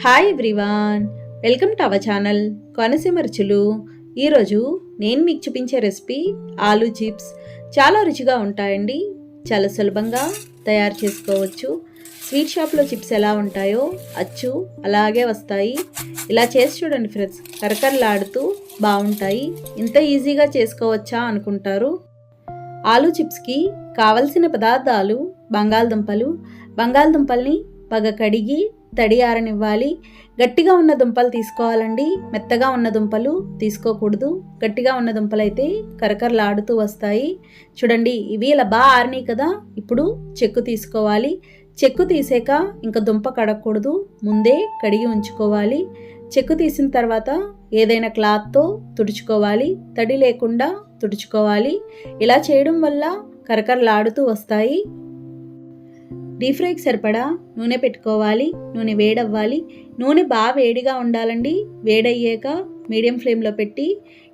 Hi everyone, welcome to our channel Konaseema రుచులు. ఈరోజు నేను మీకు చూపించే రెసిపీ ఆలూ చిప్స్. చాలా రుచిగా ఉంటాయండి, చాలా సులభంగా తయారు చేసుకోవచ్చు. స్వీట్ షాప్లో చిప్స్ ఎలా ఉంటాయో అచ్చు అలాగే వస్తాయి. ఇలా చేసి చూడండి ఫ్రెండ్స్, కరకరలాడుతూ బాగుంటాయి. ఇంత ఈజీగా చేసుకోవచ్చా అనుకుంటారు. ఆలూ చిప్స్కి కావలసిన పదార్థాలు: బంగాళదుంపల్ని బాగా కడిగి తడి ఆరనివ్వాలి. గట్టిగా ఉన్న దుంపలు తీసుకోవాలండి, మెత్తగా ఉన్న దుంపలు తీసుకోకూడదు. గట్టిగా ఉన్న దుంపలు అయితే కరకరలాడుతూ వస్తాయి. చూడండి, ఇవి ఇలా బాగా ఆరినాయి కదా. ఇప్పుడు చెక్కు తీసుకోవాలి. చెక్కు తీసాక ఇంకా దుంప కడగకూడదు, ముందే కడిగి ఉంచుకోవాలి. చెక్కు తీసిన తర్వాత ఏదైనా క్లాత్తో తుడుచుకోవాలి, తడి లేకుండా తుడుచుకోవాలి. ఇలా చేయడం వల్ల కరకరలాడుతూ వస్తాయి. డీప్ ఫ్రైకి సరిపడా నూనె పెట్టుకోవాలి. నూనె వేడవ్వాలి. నూనె బాగా వేడిగా ఉండాలండి. వేడయ్యాక మీడియం ఫ్లేమ్లో పెట్టి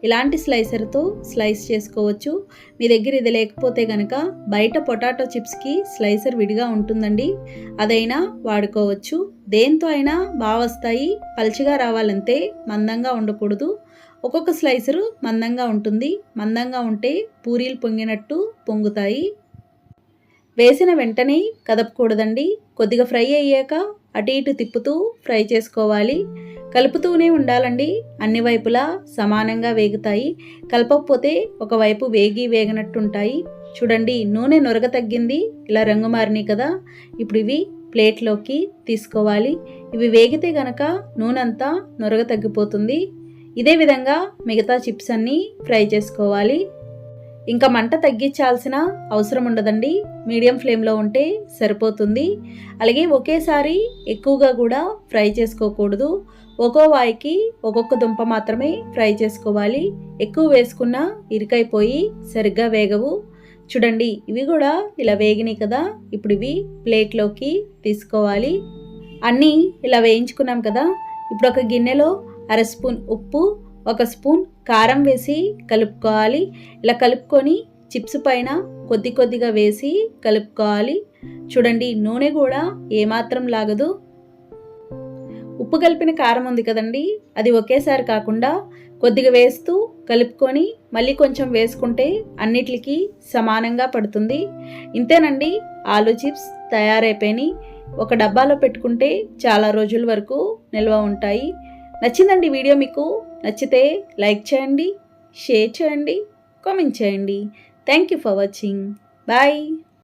ఇలాంటి స్లైసర్తో స్లైస్ చేసుకోవచ్చు. మీ దగ్గర ఇది లేకపోతే కనుక బయట పొటాటో చిప్స్కి స్లైసర్ విడిగా ఉంటుందండి, అదైనా వాడుకోవచ్చు. దేంతో అయినా బాగా వస్తాయి. పల్చగా రావాలంటే, మందంగా ఉండకూడదు. ఒక్కొక్క స్లైసరు మందంగా ఉంటుంది. మందంగా ఉంటే పూరీలు పొంగినట్టు పొంగుతాయి. వేసిన వెంటనే కదపకూడదండి. కొద్దిగా ఫ్రై అయ్యాక అటు ఇటు తిప్పుతూ ఫ్రై చేసుకోవాలి. కలుపుతూనే ఉండాలండి, అన్ని వైపులా సమానంగా వేగుతాయి. కలపకపోతే ఒకవైపు వేగినట్టు ఉంటాయి. చూడండి, నూనె నొరగ తగ్గింది, ఇలా రంగు మారినాయి కదా. ఇప్పుడు ఇవి ప్లేట్లోకి తీసుకోవాలి. ఇవి వేగితే గనక నూనె అంతా నొరగ తగ్గిపోతుంది. ఇదే విధంగా మిగతా చిప్స్ అన్నీ ఫ్రై చేసుకోవాలి. ఇంకా మంట తగ్గించాల్సిన అవసరం ఉండదండి, మీడియం ఫ్లేమ్లో ఉంటే సరిపోతుంది. అలాగే ఒకేసారి ఎక్కువగా కూడా ఫ్రై చేసుకోకూడదు. ఒక్కో వాయికి ఒక్కొక్క దుంప మాత్రమే ఫ్రై చేసుకోవాలి. ఎక్కువ వేసుకున్నా ఇరుకైపోయి సరిగ్గా వేగవు. చూడండి, ఇవి కూడా ఇలా వేగినాయి కదా. ఇప్పుడు ఇవి ప్లేట్లోకి తీసుకోవాలి. అన్నీ ఇలా వేయించుకున్నాం కదా. ఇప్పుడు ఒక గిన్నెలో 1/2 స్పూన్ ఉప్పు, 1 స్పూన్ కారం వేసి కలుపుకోవాలి. ఇలా కలుపుకొని చిప్స్ పైన కొద్దిగా వేసి కలుపుకోవాలి. చూడండి, నూనె కూడా ఏమాత్రం లాగదు. ఉప్పు కలిపిన కారం ఉంది కదండి, అది ఒకేసారి కాకుండా కొద్దిగా వేస్తూ కలుపుకొని మళ్ళీ కొంచెం వేసుకుంటే అన్నిటికీ సమానంగా పడుతుంది. ఇంతేనండి, ఆలూ చిప్స్ తయారైపోయినాయి. ఒక డబ్బాలో పెట్టుకుంటే చాలా రోజుల వరకు నిల్వ ఉంటాయి. నచ్చిందండి వీడియో? మీకు నచ్చితే లైక్ చేయండి, షేర్ చేయండి, కామెంట్ చేయండి. Thank you for watching. Bye.